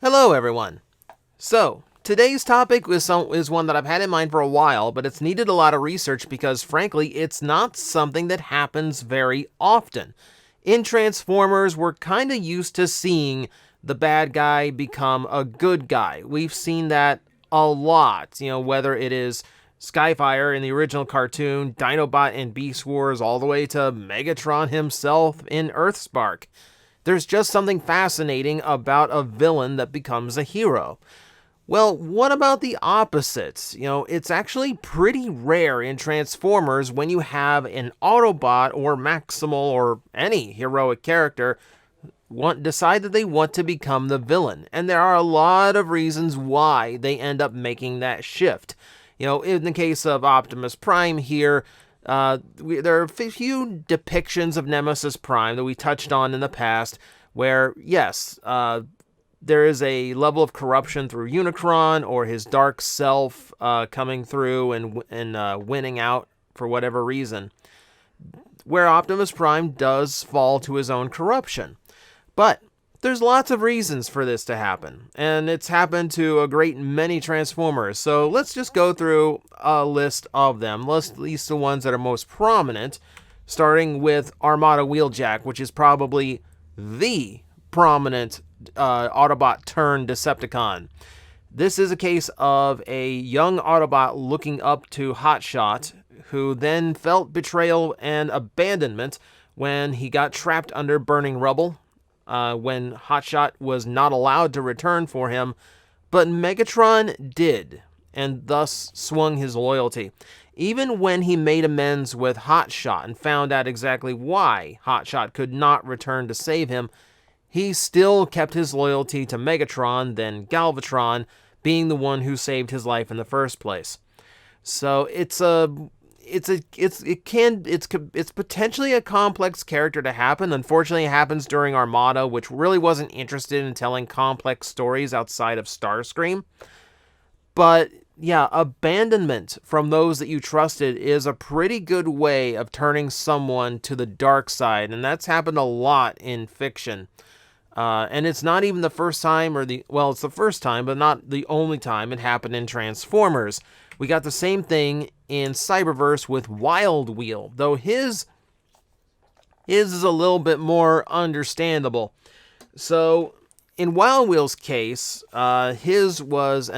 Hello, everyone. So, today's topic is one that I've had in mind for a while, but it's needed a lot of research because, frankly, it's not something that happens very often. In Transformers, we're kind of used to seeing the bad guy become a good guy. We've seen that a lot, whether it is Skyfire in the original cartoon, Dinobot in Beast Wars, all the way to Megatron himself in Earthspark. There's just something fascinating about a villain that becomes a hero. Well, what about the opposites? It's actually pretty rare in Transformers when you have an Autobot or Maximal or any heroic character decide that they want to become the villain. And there are a lot of reasons why they end up making that shift. In the case of Optimus Prime here, there are a few depictions of Nemesis Prime that we touched on in the past where, yes, there is a level of corruption through Unicron or his dark self coming through and winning out for whatever reason, where Optimus Prime does fall to his own corruption. But there's lots of reasons for this to happen, and it's happened to a great many Transformers, so let's just go through a list of them, at least the ones that are most prominent, starting with Armada Wheeljack, which is probably the prominent Autobot turned Decepticon. This is a case of a young Autobot looking up to Hotshot, who then felt betrayal and abandonment when he got trapped under burning rubble, when Hotshot was not allowed to return for him, but Megatron did, and thus swung his loyalty. Even when he made amends with Hotshot and found out exactly why Hotshot could not return to save him, he still kept his loyalty to Megatron, then Galvatron, being the one who saved his life in the first place. So it's potentially a complex character to happen. Unfortunately, it happens during Armada, which really wasn't interested in telling complex stories outside of Starscream. But yeah, abandonment from those that you trusted is a pretty good way of turning someone to the dark side, and that's happened a lot in fiction. And it's not even the first time, it's the first time, but not the only time it happened in Transformers. We got the same thing in Cyberverse with Wildwheel, though his is a little bit more understandable. So, in Wildwheel's case, his was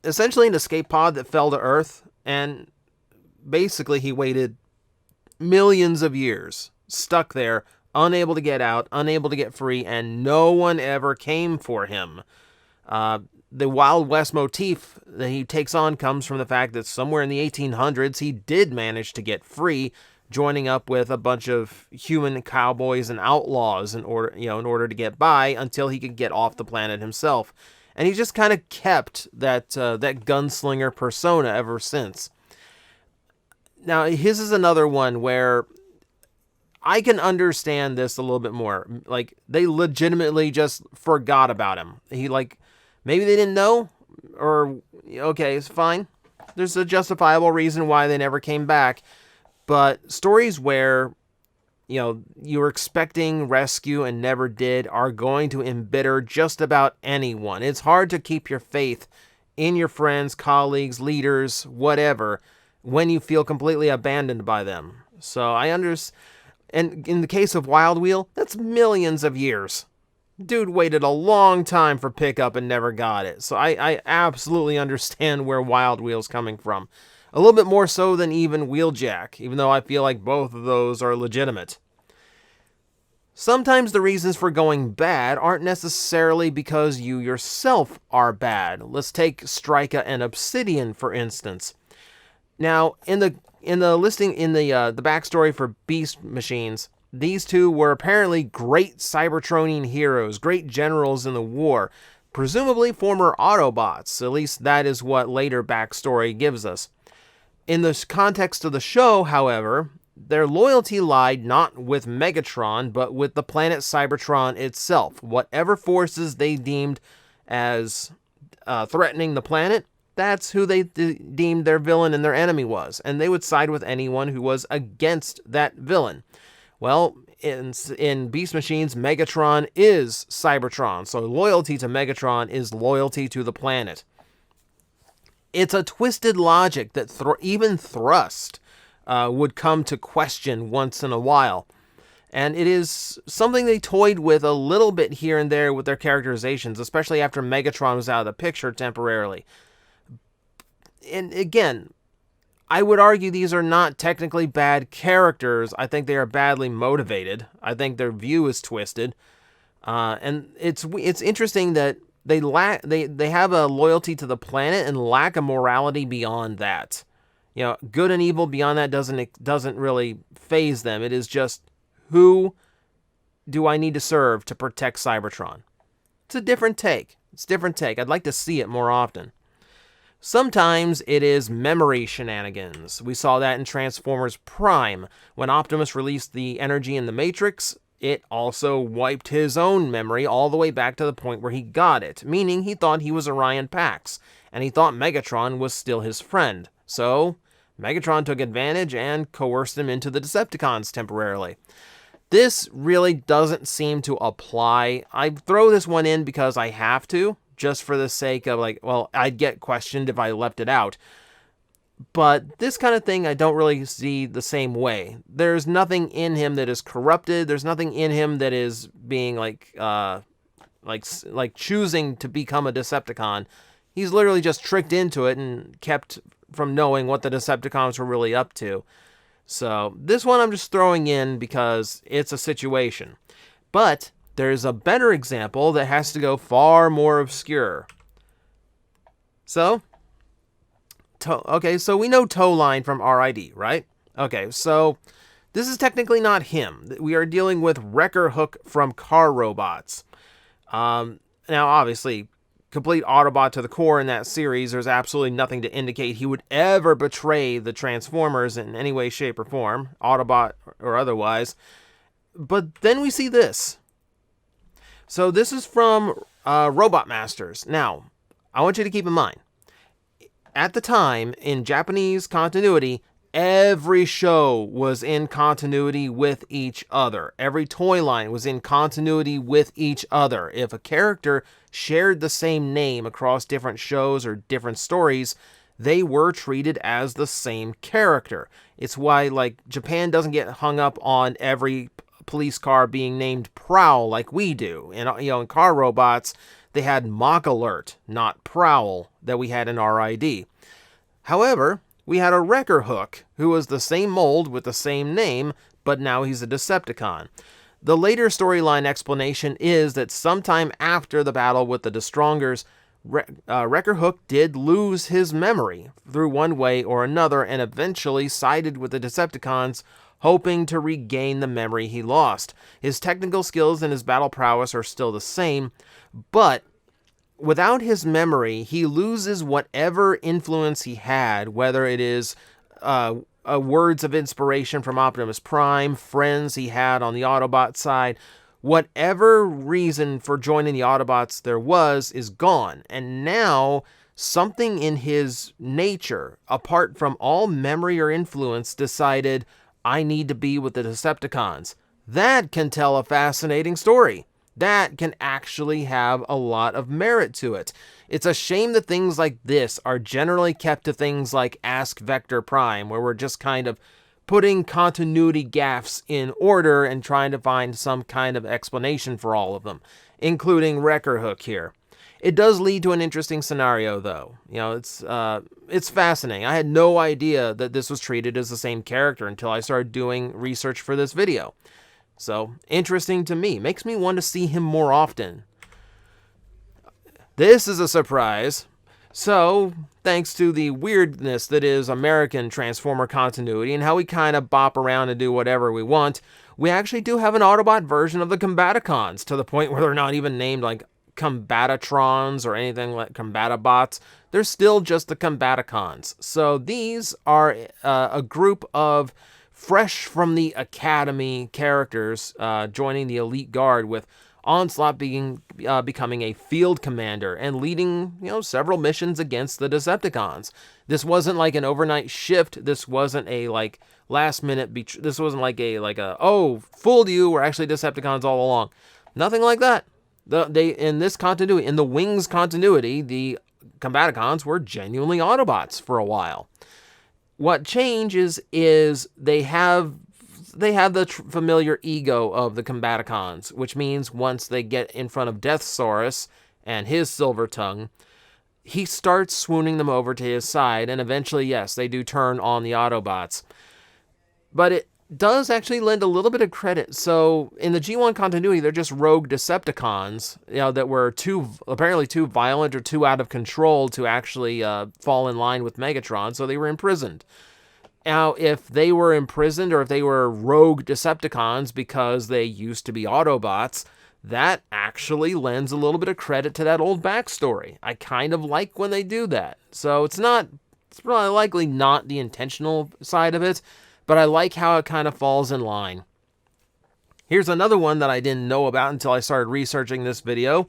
essentially an escape pod that fell to Earth, and basically he waited millions of years, stuck there, unable to get out, unable to get free, and no one ever came for him. The Wild West motif that he takes on comes from the fact that somewhere in the 1800s he did manage to get free, joining up with a bunch of human cowboys and outlaws in order to get by until he could get off the planet himself. And he just kind of kept that gunslinger persona ever since. Now, his is another one where I can understand this a little bit more. Like, they legitimately just forgot about him. Maybe they didn't know, or, okay, it's fine. There's a justifiable reason why they never came back. But stories where, you were expecting rescue and never did are going to embitter just about anyone. It's hard to keep your faith in your friends, colleagues, leaders, whatever, when you feel completely abandoned by them. So I understand. And in the case of Wildwheel, that's millions of years. Dude waited a long time for pickup and never got it. So I absolutely understand where Wildwheel's coming from. A little bit more so than even Wheeljack, even though I feel like both of those are legitimate. Sometimes the reasons for going bad aren't necessarily because you yourself are bad. Let's take Strika and Obsidian, for instance. Now, in the backstory for Beast Machines, these two were apparently great Cybertronian heroes, great generals in the war, presumably former Autobots. At least that is what later backstory gives us. In the context of the show, however, their loyalty lied not with Megatron, but with the planet Cybertron itself. Whatever forces they deemed as threatening the planet, that's who they deemed their villain and their enemy was, and they would side with anyone who was against that villain. Well, in Beast Machines, Megatron is Cybertron, so loyalty to Megatron is loyalty to the planet. It's a twisted logic that even Thrust would come to question once in a while. And it is something they toyed with a little bit here and there with their characterizations, especially after Megatron was out of the picture temporarily. And again, I would argue these are not technically bad characters. I think they are badly motivated. I think their view is twisted. And it's interesting that they have a loyalty to the planet and lack a morality beyond that. You know, good and evil beyond that doesn't really faze them. It is just, who do I need to serve to protect Cybertron? It's a different take. It's a different take. I'd like to see it more often. Sometimes it is memory shenanigans. We saw that in Transformers Prime. When Optimus released the energy in the Matrix, it also wiped his own memory all the way back to the point where he got it, meaning he thought he was Orion Pax, and he thought Megatron was still his friend. So, Megatron took advantage and coerced him into the Decepticons temporarily. This really doesn't seem to apply. I throw this one in because I have to, just for the sake of I'd get questioned if I left it out. But this kind of thing I don't really see the same way. There's nothing in him that is corrupted. There's nothing in him that is being choosing to become a Decepticon. He's literally just tricked into it and kept from knowing what the Decepticons were really up to. So this one I'm just throwing in because it's a situation. But there's a better example that has to go far more obscure. So we know Towline from RID, right? Okay, so this is technically not him. We are dealing with Wrecker Hook from Car Robots. Now, obviously, complete Autobot to the core in that series, there's absolutely nothing to indicate he would ever betray the Transformers in any way, shape, or form, Autobot or otherwise. But then we see this. So this is from Robot Masters. Now, I want you to keep in mind, at the time, in Japanese continuity, every show was in continuity with each other. Every toy line was in continuity with each other. If a character shared the same name across different shows or different stories, they were treated as the same character. It's why, Japan doesn't get hung up on every police car being named Prowl like we do. And, in Car Robots, they had Mach Alert, not Prowl, that we had in RID. However, we had a Wrecker Hook, who was the same mold with the same name, but now he's a Decepticon. The later storyline explanation is that sometime after the battle with the Destrongers, Wrecker Hook did lose his memory through one way or another and eventually sided with the Decepticons, hoping to regain the memory he lost. His technical skills and his battle prowess are still the same, but without his memory, he loses whatever influence he had, whether it is words of inspiration from Optimus Prime, friends he had on the Autobot side. Whatever reason for joining the Autobots there was is gone. And now, something in his nature, apart from all memory or influence, decided, I need to be with the Decepticons. That can tell a fascinating story. That can actually have a lot of merit to it. It's a shame that things like this are generally kept to things like Ask Vector Prime, where we're just kind of putting continuity gaffes in order and trying to find some kind of explanation for all of them, including Wrecker Hook here. It does lead to an interesting scenario, though. It's fascinating. I had no idea that this was treated as the same character until I started doing research for this video. So, interesting to me. Makes me want to see him more often. This is a surprise. So, thanks to the weirdness that is American Transformer continuity and how we kind of bop around and do whatever we want, we actually do have an Autobot version of the Combaticons, to the point where they're not even named Combatitrons or anything like Combatibots. They're still just the Combaticons. So, these are a group of fresh from the Academy characters joining the Elite Guard, with Onslaught becoming a field commander and leading several missions against the Decepticons. This wasn't like an overnight shift. This wasn't a last minute. This wasn't like a oh, fooled you, we're actually Decepticons all along. Nothing like that. In this continuity, in the Wings continuity, the Combaticons were genuinely Autobots for a while. What changes is they have the familiar ego of the Combaticons, which means once they get in front of Deathsaurus and his silver tongue, he starts swooning them over to his side, and eventually, yes, they do turn on the Autobots. But it does actually lend a little bit of credit. So in the G1 continuity, they're just rogue Decepticons, that were apparently too violent or too out of control to actually fall in line with Megatron, so they were imprisoned. Now, if they were imprisoned or if they were rogue Decepticons because they used to be Autobots, that actually lends a little bit of credit to that old backstory. I kind of like when they do that. So it's probably likely not the intentional side of it, but I like how it kind of falls in line. Here's another one that I didn't know about until I started researching this video.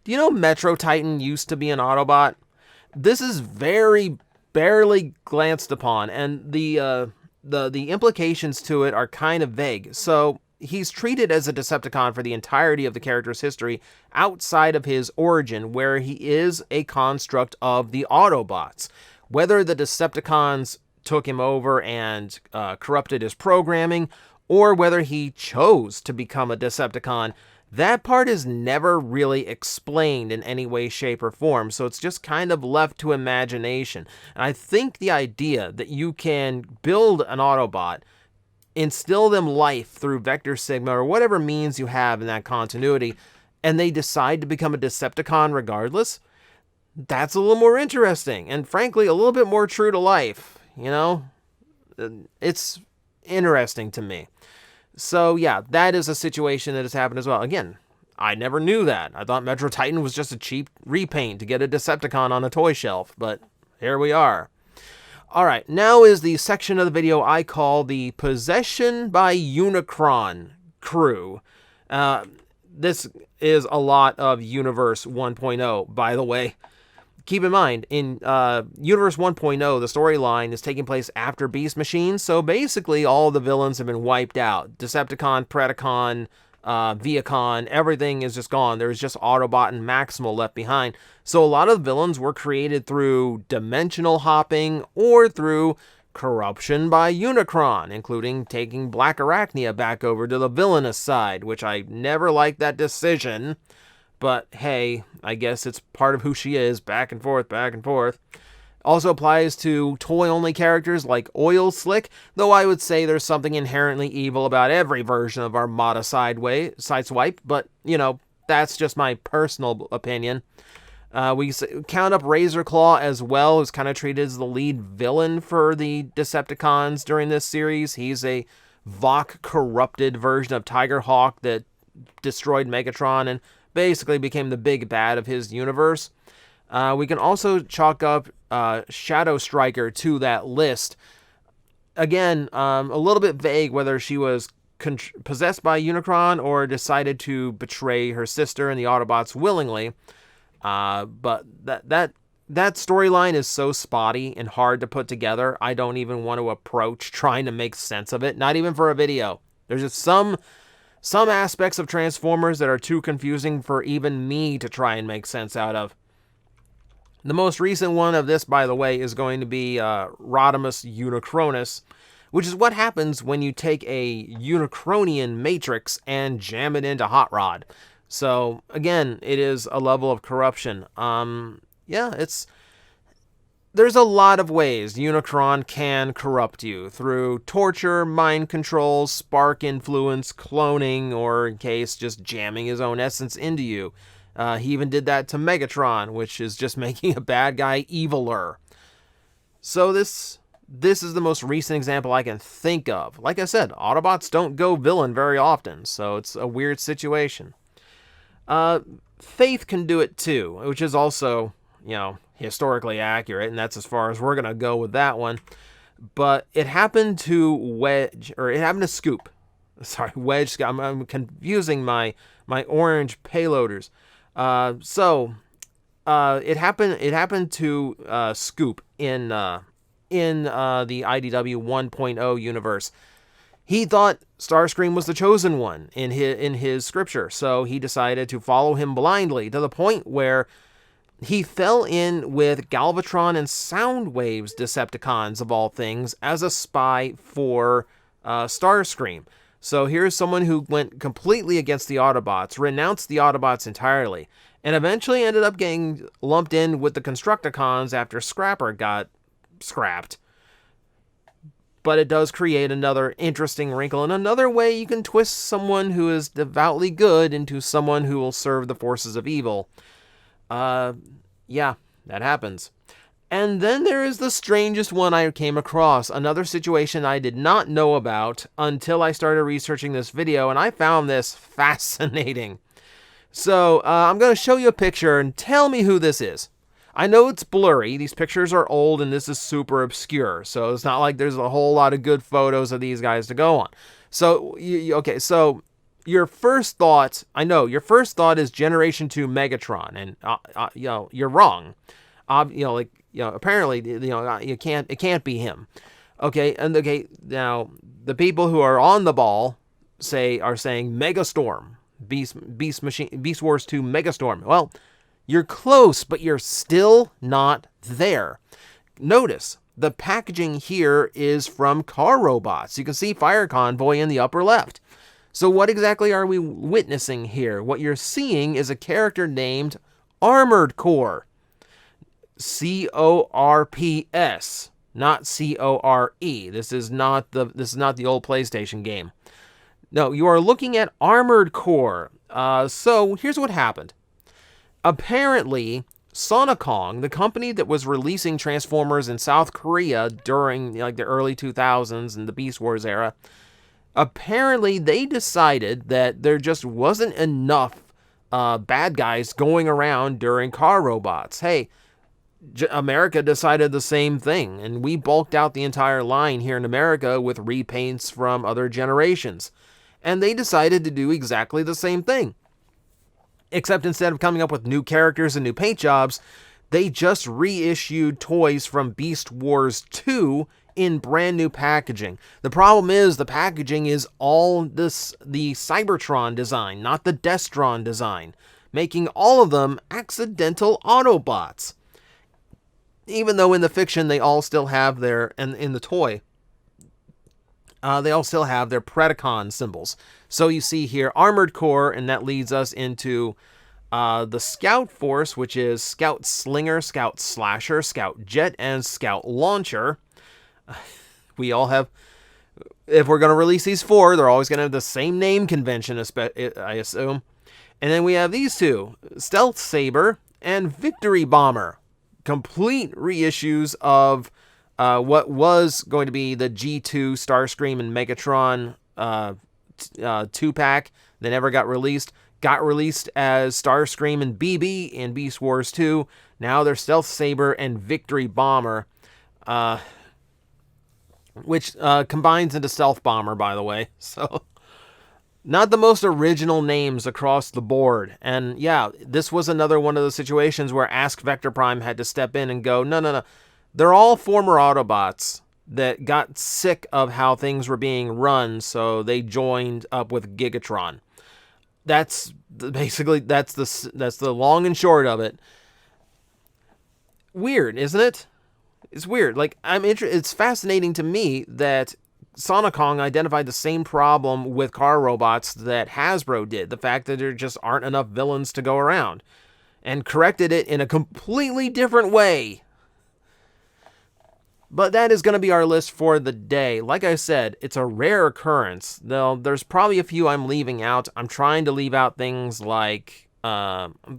Do you know Metro Titan used to be an Autobot? This is very barely glanced upon, and the implications to it are kind of vague. So he's treated as a Decepticon for the entirety of the character's history outside of his origin, where he is a construct of the Autobots. Whether the Decepticons took him over and corrupted his programming, or whether he chose to become a Decepticon, that part is never really explained in any way, shape, or form, so it's just kind of left to imagination. And I think the idea that you can build an Autobot, instill them life through Vector Sigma or whatever means you have in that continuity, and they decide to become a Decepticon regardless, that's a little more interesting, and frankly, a little bit more true to life, It's interesting to me. So yeah, that is a situation that has happened as well. Again, I never knew that. I thought Metro Titan was just a cheap repaint to get a Decepticon on a toy shelf, but here we are. Alright, now is the section of the video I call the Possession by Unicron crew. This is a lot of Universe 1.0, by the way. Keep in mind, in Universe 1.0, the storyline is taking place after Beast Machine, so basically all the villains have been wiped out. Decepticon, Predacon, Viacon, everything is just gone. There's just Autobot and Maximal left behind. So a lot of the villains were created through dimensional hopping or through corruption by Unicron, including taking Black Arachnia back over to the villainous side, which I never liked that decision. But hey, I guess it's part of who she is, back and forth, back and forth. Also applies to toy-only characters like Oil Slick, though I would say there's something inherently evil about every version of Armada Sideswipe, but, that's just my personal opinion. We count up Razorclaw as well, who's kind of treated as the lead villain for the Decepticons during this series. He's a Vok-corrupted version of Tigerhawk that destroyed Megatron and basically became the big bad of his universe. We can also chalk up Shadow Striker to that list. Again, a little bit vague whether she was possessed by Unicron or decided to betray her sister and the Autobots willingly. But that storyline is so spotty and hard to put together, I don't even want to approach trying to make sense of it, not even for a video. There's just some aspects of Transformers that are too confusing for even me to try and make sense out of. The most recent one of this, by the way, is going to be Rodimus Unicronus, which is what happens when you take a Unicronian matrix and jam it into Hot Rod. So, again, it is a level of corruption. There's a lot of ways Unicron can corrupt you, through torture, mind control, spark influence, cloning, or in case just jamming his own essence into you. He even did that to Megatron, which is just making a bad guy eviler. So this is the most recent example I can think of. Like I said, Autobots don't go villain very often, so it's a weird situation. Faith can do it too, which is also, historically accurate, and that's as far as we're going to go with that one. But it happened to Scoop. Sorry, Wedge. I'm confusing my orange payloaders. It happened to Scoop in in the IDW 1.0 universe. He thought Starscream was the chosen one in his scripture, so he decided to follow him blindly to the point where he fell in with Galvatron and Soundwave's Decepticons, of all things, as a spy for Starscream. So here's someone who went completely against the Autobots, renounced the Autobots entirely, and eventually ended up getting lumped in with the Constructicons after Scrapper got scrapped. But it does create another interesting wrinkle and another way you can twist someone who is devoutly good into someone who will serve the forces of evil. Yeah, that happens. And then there is the strangest one I came across, another situation I did not know about until I started researching this video, and I found this fascinating. So, I'm going to show you a picture and tell me who this is. I know it's blurry, these pictures are old, and this is super obscure, so it's not like there's a whole lot of good photos of these guys to go on. So, okay, so your first thought, I know, your first thought is Generation 2 Megatron, and, you're wrong. Apparently, it can't be him. Okay, and okay, now, the people who are on the ball are saying Megastorm, Beast Wars 2 Megastorm. Well, you're close, but you're still not there. Notice, the packaging here is from Car Robots. You can see Fire Convoy in the upper left. So what exactly are we witnessing here? What you're seeing is a character named Armored Core. C-O-R-P-S, not C-O-R-E. This is not the old PlayStation game. No, you are looking at Armored Core. So here's what happened. Apparently, Sonicon, the company that was releasing Transformers in South Korea during the early 2000s and the Beast Wars era, apparently they decided that there just wasn't enough bad guys going around during Car Robots. Hey, America decided the same thing, and we bulked out the entire line here in America with repaints from other generations. And they decided to do exactly the same thing. Except instead of coming up with new characters and new paint jobs, they just reissued toys from Beast Wars 2 in brand new packaging. The problem is the packaging is all the Cybertron design, not the Destron design, making all of them accidental Autobots. Even though in the fiction they all still have their, and in the toy, they all still have their Predacon symbols. So you see here Armored Core, and that leads us into the Scout Force, which is Scout Slinger, Scout Slasher, Scout Jet, and Scout Launcher. We all have, if we're going to release these four, they're always going to have the same name convention, I assume. And then we have these two, Stealth Saber and Victory Bomber. Complete reissues of what was going to be the G2 Starscream and Megatron 2-pack that never got released. Got released as Starscream and BB in Beast Wars 2. Now they're Stealth Saber and Victory Bomber, which combines into Stealth Bomber, by the way. So, not the most original names across the board. And yeah, this was another one of those situations where Ask Vector Prime had to step in and go, no. They're all former Autobots that got sick of how things were being run, so they joined up with Gigatron. That's the long and short of it. Weird, isn't it? It's weird. Like, it's fascinating to me that Sonicon identified the same problem with Car Robots that Hasbro did. The fact that there just aren't enough villains to go around. And corrected it in a completely different way. But that is going to be our list for the day. Like I said, it's a rare occurrence. Though there's probably a few I'm leaving out. I'm trying to leave out things like Dinobot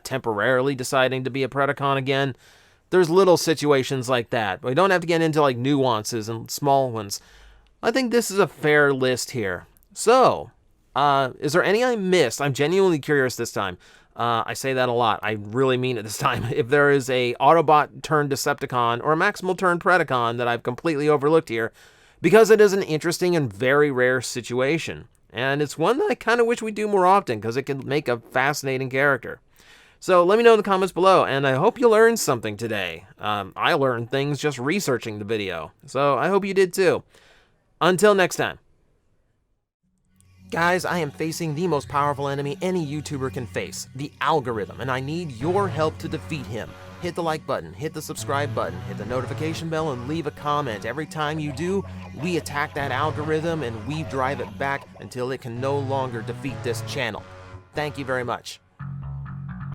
temporarily deciding to be a Predacon again. There's little situations like that. But we don't have to get into like nuances and small ones. I think this is a fair list here. So, is there any I missed? I'm genuinely curious this time. I say that a lot. I really mean it this time. If there is a Autobot turned Decepticon or a Maximal turned Predacon that I've completely overlooked here, because it is an interesting and very rare situation. And it's one that I kind of wish we do more often because it can make a fascinating character. So let me know in the comments below, and I hope you learned something today. I learned things just researching the video, so I hope you did too. Until next time. Guys, I am facing the most powerful enemy any YouTuber can face, the algorithm, and I need your help to defeat him. Hit the like button, hit the subscribe button, hit the notification bell, and leave a comment. Every time you do, we attack that algorithm and we drive it back until it can no longer defeat this channel. Thank you very much.